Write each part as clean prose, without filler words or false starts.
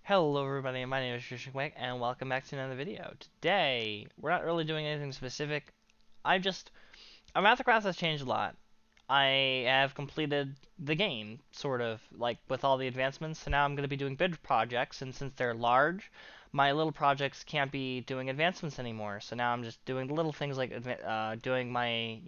Hello everybody, my name is Trishan Quick, and welcome back to another video. Today, we're not really doing anything specific. Omathacraft has changed a lot. I have completed the game, sort of, like, with all the advancements, so now I'm going to be doing big projects, and since they're large, my little projects can't be doing advancements anymore, so now I'm just doing the little things like doing my,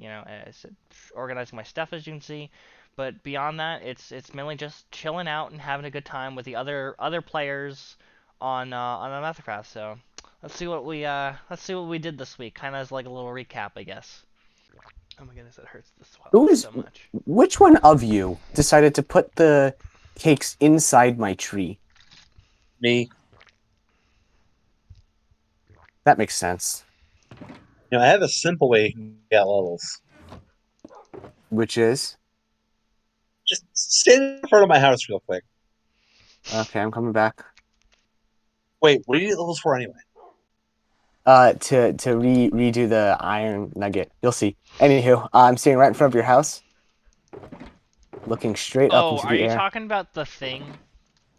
organizing my stuff, as you can see. But beyond that, it's mainly just chilling out and having a good time with the other players on Omathacraft. So let's see what we did this week, kind of as like a little recap, I guess. Oh my goodness, it hurts to swallow Who is so much. which one of you decided to put the cakes inside my tree? Me. That makes sense. I have a simple way you can get levels. Which is Just stand in front of my house real quick. okay, I'm coming back. Wait, what do you need levels for anyway? To redo the iron nugget. You'll see. Anywho, I'm sitting right in front of your house, looking straight up Oh, into are the you air. talking about the thing?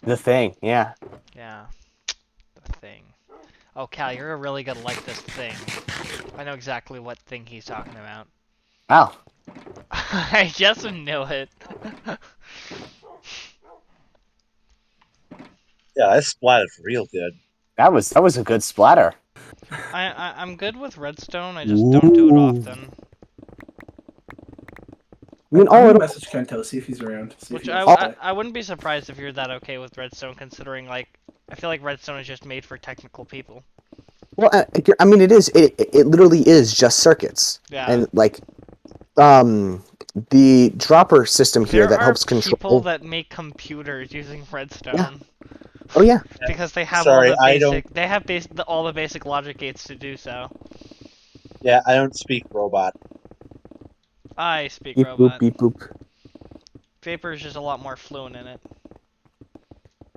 The thing, yeah. Yeah, the thing. Oh, Cal, you're really gonna like this thing. I know exactly what thing he's talking about. Ow. I just knew it. Yeah, I splatted real good. That was a good splatter. I'm good with redstone. I just don't do it Ooh. often. I mean, I'm all gonna it message Kento, see if he's around, see if Which he I, wants to I all play. I wouldn't be surprised if you're that okay with redstone, considering like I feel like redstone is just made for technical people. well, I mean, it is. It literally is just circuits, Yeah. and like um the dropper system here There that are helps people control. that make computers using Yeah. redstone Oh yeah. Yeah, because they have all sorry, the I don't. basic they have all the basic logic gates to do so. Yeah, I don't speak robot. I speak Beep boop robot. beep boop. Vapor is just a lot more fluent in it.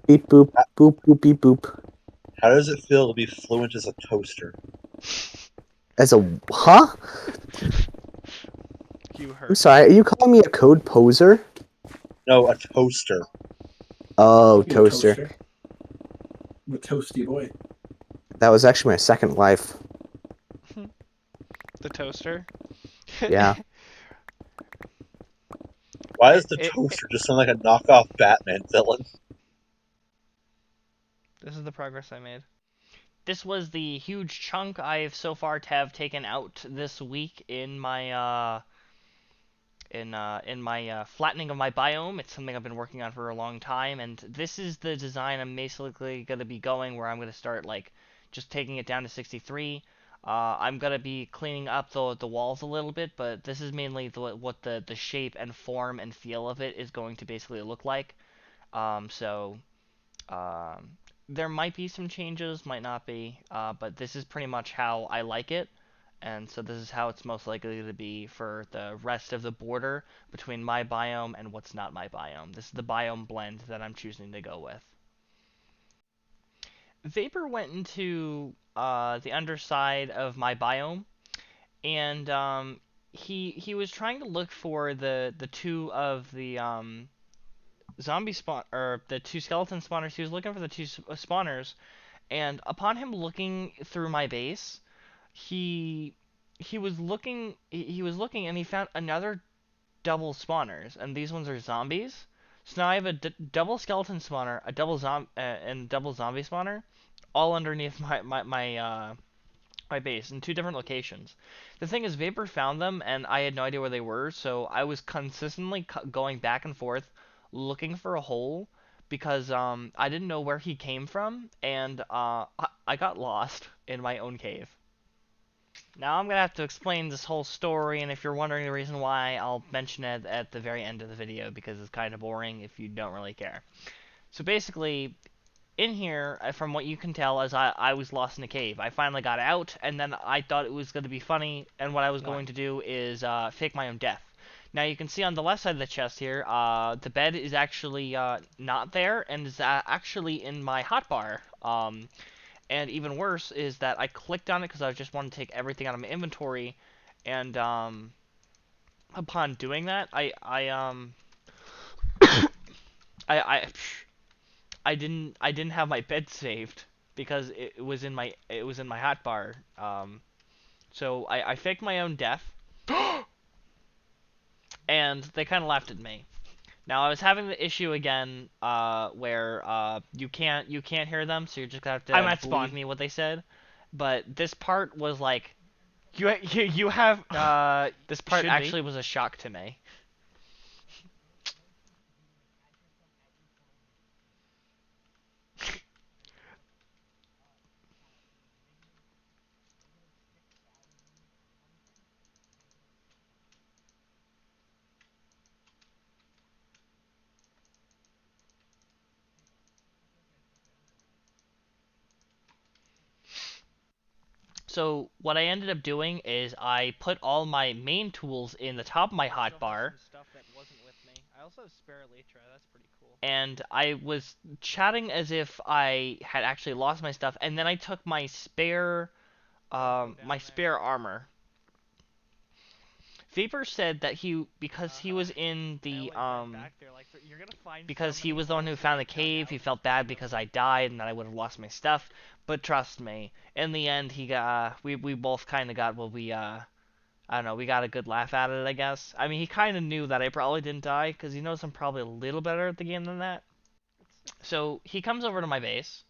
Beep boop How boop boop beep boop. how does it feel to be fluent as a toaster? As a huh? You I'm heard sorry. me. Are you calling me a code poser? No, a toaster. Oh, You a toaster. toaster. I'm a toasty boy. That was actually my second wife. The toaster. Yeah. Why does the it, toaster just sound like a knockoff Batman villain? this is the progress I made. This was the huge chunk I've so far to have taken out this week in my flattening of my biome. It's something I've been working on for a long time, and this is the design I'm basically gonna be going, where I'm gonna start like just taking it down to 63. I'm gonna be cleaning up the walls a little bit, but this is mainly what the shape and form and feel of it is going to basically look like. So um, there might be some changes, might not be, but this is pretty much how I like it. And so this is how it's most likely to be for the rest of the border between my biome and what's not my biome. This is the biome blend that I'm choosing to go with. Vapor went into the underside of my biome, and he was trying to look for the two of the zombie spawn or the two skeleton spawners. He was looking for the two spawners, and upon him looking through my base, he he was looking and he found another double spawners, and these ones are zombies. So now I have a double skeleton spawner, a and double zombie spawner, all underneath my base in two different locations. The thing is, Vapor found them, and I had no idea where they were, so I was consistently going back and forth looking for a hole because I didn't know where he came from, and I got lost in my own cave. Now I'm gonna have to explain this whole story, and if you're wondering the reason why, I'll mention it at the very end of the video because it's kind of boring if you don't really care. So basically, in here, from what you can tell, as I was lost in a cave. I finally got out, and then I thought it was going to be funny, and what I was going to do is fake my own death. Now you can see on the left side of the chest here, the bed is actually not there, and is actually in my hotbar. And even worse is that I clicked on it because I just wanted to take everything out of my inventory, and upon doing that, I I didn't have my bed saved because it was in my hotbar. So I faked my own death, and they kind of laughed at me. Now I was having the issue again, where you can't hear them, so you're just gonna have to I'm at believe spawn. me what they said. But this part was like, You have this part should be. actually was a shock to me. So what I ended up doing is I put all my main tools in the top of my hotbar, Stuff that wasn't with me. I also have spare elytra. That's pretty cool. and I was chatting as if I had actually lost my stuff, and then I took my spare armor. Vapor said that because he was in the because he was the one who found the cave, he felt bad because I died and that I would have lost my stuff. But trust me, in the end, we both kind of got what I don't know, we got a good laugh at it, I guess. I mean, he kind of knew that I probably didn't die because he knows I'm probably a little better at the game than that. So he comes over to my base,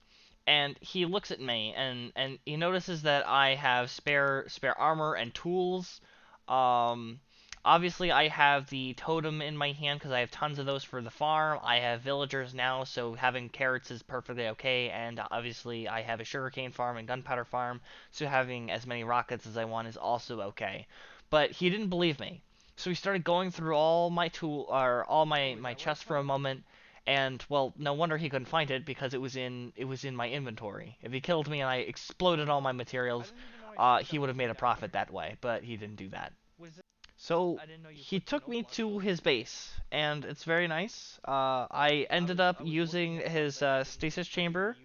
and he looks at me, and he notices that I have spare armor and tools. Um, Obviously I have the totem in my hand because I have tons of those for the farm. I have villagers now, so having carrots is perfectly okay. And obviously I have a sugarcane farm and gunpowder farm, so having as many rockets as I want is also okay. But he didn't believe me, so he started going through all my all my chests for a moment, and well, no wonder he couldn't find it because it was in my inventory. If he killed me and I exploded all my materials, he would have made a profit that way, but he didn't do that. So he took me to his base, and it's very nice. I ended up using his stasis chamber,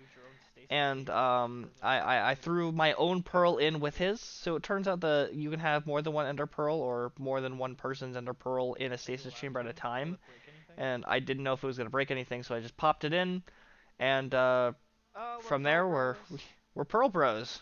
and I threw my own pearl in with his. So it turns out that you can have more than one ender pearl or more than one person's ender pearl in a stasis chamber at a time. And I didn't know if it was gonna break anything, so I just popped it in, and from there we're pearl bros.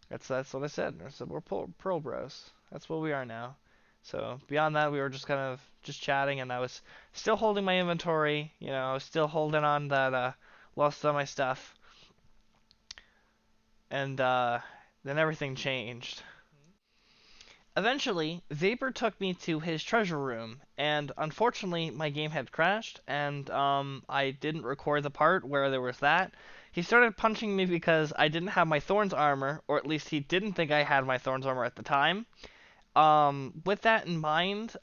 That's what I said. I said we're pearl bros. That's what we are now. So beyond that, we were just kind of just chatting, and I was still holding my inventory. I was still holding on that lost all my stuff, and then everything changed. Eventually, Vapor took me to his treasure room, and unfortunately, my game had crashed, and I didn't record the part where there was that. He started punching me because I didn't have my Thorns armor, or at least he didn't think I had my Thorns armor at the time. With that in mind,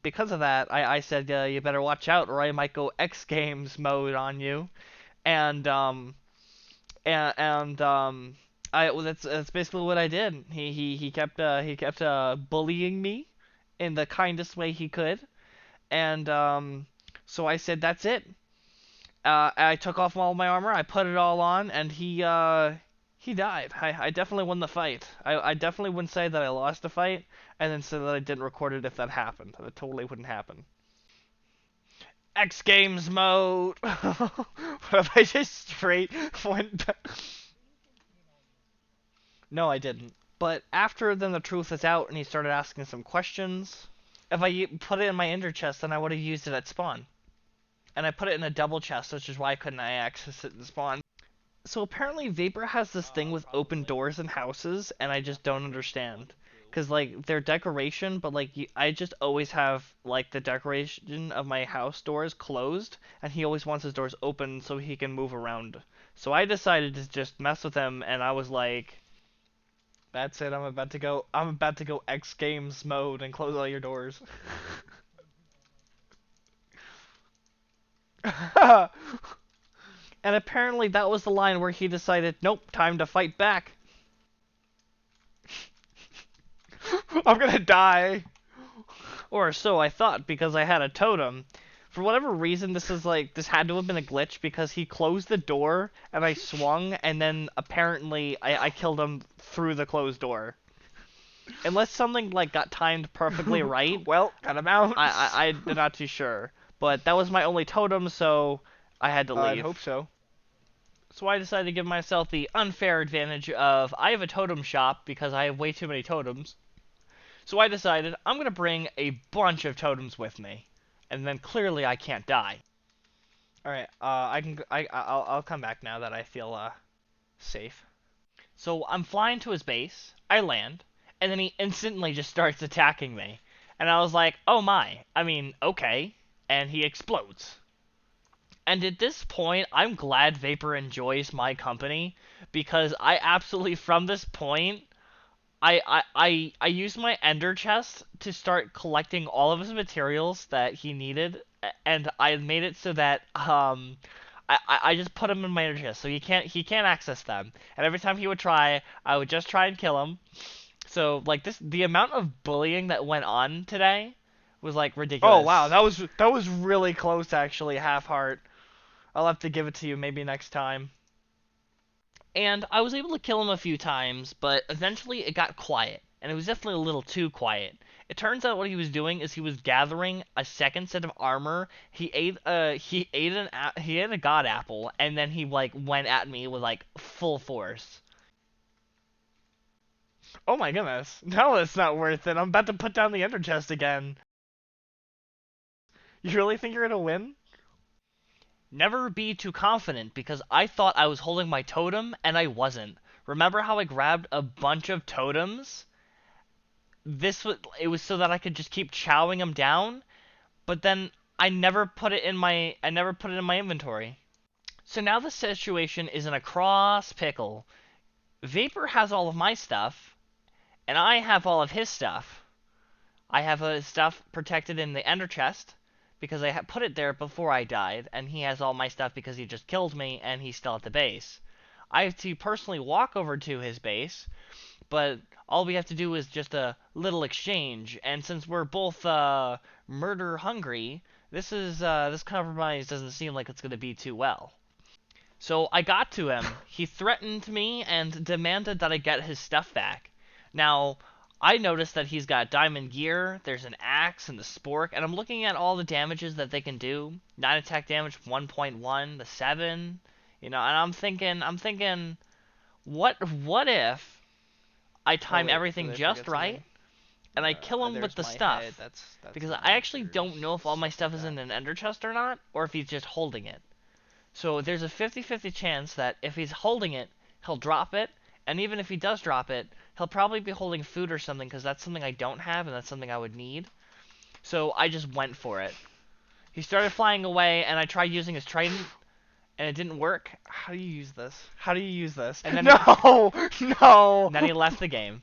because of that, I said, you better watch out, or I might go X Games mode on you, and that's basically what I did. He kept bullying me in the kindest way he could, and so I said that's it. I took off all my armor, I put it all on, and he died. I definitely won the fight. I definitely wouldn't say that I lost the fight, and then say that I didn't record it if that happened. That totally wouldn't happen. X Games mode. What if I just straight went back? No, I didn't. But after then the truth is out and he started asking some questions, if I put it in my ender chest, then I would have used it at spawn. And I put it in a double chest, which is why I couldn't access it in spawn. So apparently Vapor has this thing with open doors in houses, and I just don't understand. Cause like they're decoration, but like I just always have like the decoration of my house doors closed, and he always wants his doors open so he can move around. So I decided to just mess with him, and I was like, "That's it. I'm about to go. I'm about to go X Games mode and close all your doors." And apparently that was the line where he decided, nope, time to fight back. I'm gonna die. Or so I thought, because I had a totem. For whatever reason, this had to have been a glitch because he closed the door and I swung, and then apparently I killed him through the closed door. Unless something like got timed perfectly right. Well, got him out. I'm not too sure. But that was my only totem, so I had to I'd leave. hope so. So I decided to give myself the unfair advantage of I have a totem shop because I have way too many totems. So I decided I'm going to bring a bunch of totems with me. And then clearly I can't die. Alright, I'll come back now that I feel, safe. So I'm flying to his base, I land, and then he instantly just starts attacking me. And I was like, oh my, I mean, okay. And he explodes. And at this point, I'm glad Vapor enjoys my company, because I absolutely, from this point, I used my ender chest to start collecting all of his materials that he needed, and I made it so that I just put them in my ender chest, so he can't access them. And every time he would try, I would just try and kill him. So like the amount of bullying that went on today was like Oh ridiculous. wow, that was really close actually, half heart. I'll have to give it to you maybe next time. And I was able to kill him a few times, but eventually it got quiet, and it was definitely a little too quiet. It turns out what he was doing is he was gathering a second set of armor. He ate a god apple, and then he like went at me with like full force. Oh my goodness. No, it's not worth it. I'm about to put down the ender chest again. You really think you're gonna win? Never be too confident, because I thought I was holding my totem and I wasn't. Remember how I grabbed a bunch of totems? It was so that I could just keep chowing them down, but then I never put it in my inventory. So now the situation is in a cross pickle. Vapor has all of my stuff, and I have all of his stuff. I have his stuff protected in the ender chest because I put it there before I died, and he has all my stuff because he just killed me and he's still at the base. I have to personally walk over to his base, but all we have to do is just a little exchange, and since we're both murder hungry, this compromise doesn't seem like it's going to be too well. So I got to him. He threatened me and demanded that I get his stuff back. Now, I noticed that he's got diamond gear, there's an axe and the spork, and I'm looking at all the damages that they can do. 9 attack damage, 1.1, the 7, and I'm thinking, what if I time everything just right, and I kill him with the stuff? Because I actually don't know if all my stuff is in an ender chest or not, or if he's just holding it. So there's a 50-50 chance that if he's holding it, he'll drop it, and even if he does drop it, he'll probably be holding food or something, because that's something I don't have, and that's something I would need. So I just went for it. He started flying away, and I tried using his trident, and it didn't work. How do you use this? How do you use this? And then no! No! And then he left the game.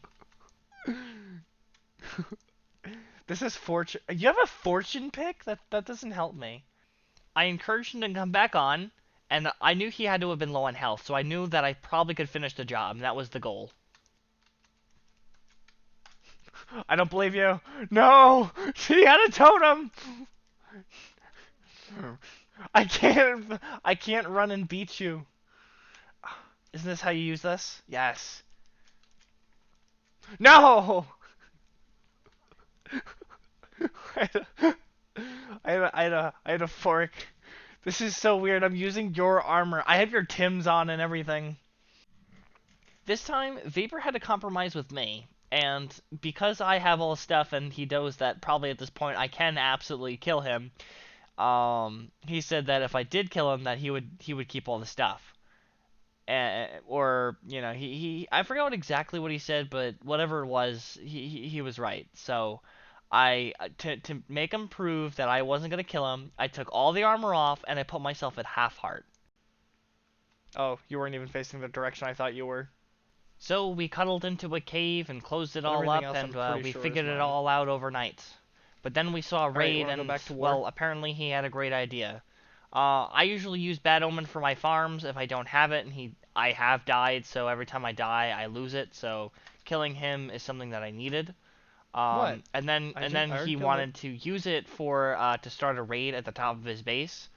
This is fortune. You have a fortune pick? That doesn't help me. I encouraged him to come back on, and I knew he had to have been low on health, so I knew that I probably could finish the job, and that was the goal. I don't believe you. No! He had a totem! I can't run and beat you. Isn't this how you use this? Yes. No! I had a fork. This is so weird. I'm using your armor. I have your Tims on and everything. This time, Vapor had to compromise with me, and because I have all the stuff and he knows that probably at this point I can absolutely kill him, he said that if I did kill him, that he would keep all the stuff. Or I forgot exactly what he said, but whatever it was, he was right. So to make him prove that I wasn't gonna kill him, I took all the armor off and I put myself at half heart. Oh, you weren't even facing the direction I thought you were. So we cuddled into a cave and closed it all up, and we figured it all out overnight. But then we saw a raid, and well, apparently he had a great idea. I usually use Bad Omen for my farms if I don't have it, and I have died, so every time I die, I lose it. So killing him is something that I needed. What? And then he wanted to use it for to start a raid at the top of his base.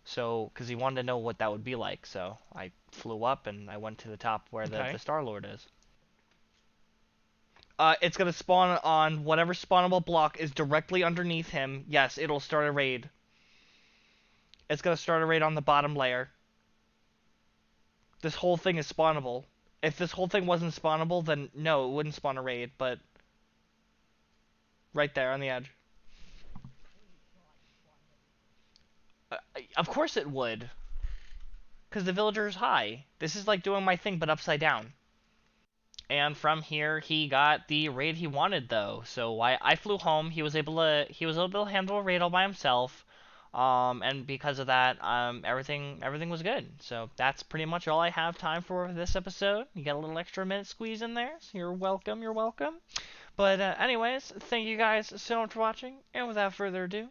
So, because he wanted to know what that would be like, so I flew up and I went to the top where the Star Lord is. It's gonna spawn on whatever spawnable block is directly underneath him. Yes, it'll start a raid. it's gonna start a raid on the bottom layer. This whole thing is spawnable. If this whole thing wasn't spawnable, then no, it wouldn't spawn a raid, but right there on the edge. Of course it would. Because the villager's high. This is like doing my thing, but upside down. And from here, he got the raid he wanted, though. So I flew home. He was able to handle a raid all by himself. And because of that, everything was good. So that's pretty much all I have time for this episode. You got a little extra minute squeeze in there, so you're welcome. You're welcome. But anyways, thank you guys so much for watching. And without further ado,